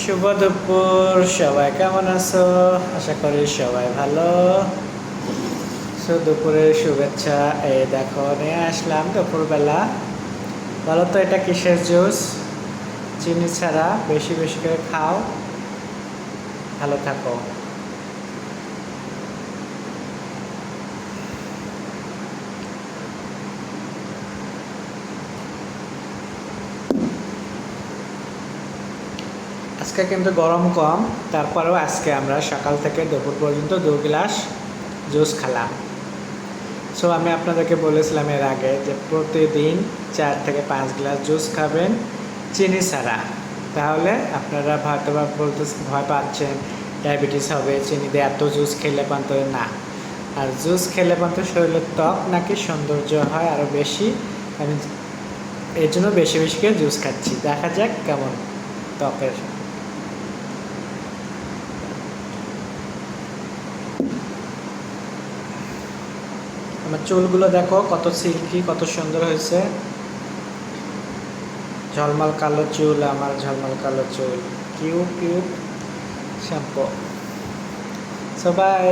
শুভ দুপুর, সবাই কেমন আছো? আশা করি সবাই ভালো। দুপুরের শুভেচ্ছা। এই দেখো নিয়ে আসলাম দুপুরবেলা। বলো তো এটা কিসের জুস? চিনি ছাড়া, বেশি বেশি করে খাও, ভালো থাকো। আজকে কিন্তু গরম কম, তারপরেও আজকে আমরা সকাল থেকে দুপুর পর্যন্ত 2 গ্লাস জুস খেলাম। আমি আপনাদেরকে বলেছিলাম এর আগে যে প্রতিদিন 4 থেকে 5 গ্লাস জুস খাবেন চিনি ছাড়া। তাহলে আপনারা হয়তো বা বলতে ভয় পাচ্ছেন ডায়াবেটিস হবে, চিনি দিয়ে এত জুস খেলে পান্ত না। আর জুস খেলে পান্ত শরীরের ত্বক নাকি সৌন্দর্য হয় আরও বেশি। আমি এর জন্য বেশি বেশি করে জুস খাচ্ছি, দেখা যাক কেমন ত্বকের। আমার চুলগুলো দেখো কত সিল্কি, কত সুন্দর হয়েছে। ঝলমল কালো চুল, আমার ঝলমল কালো চুল, কিউট কিউট শ্যাম্পু। বাই।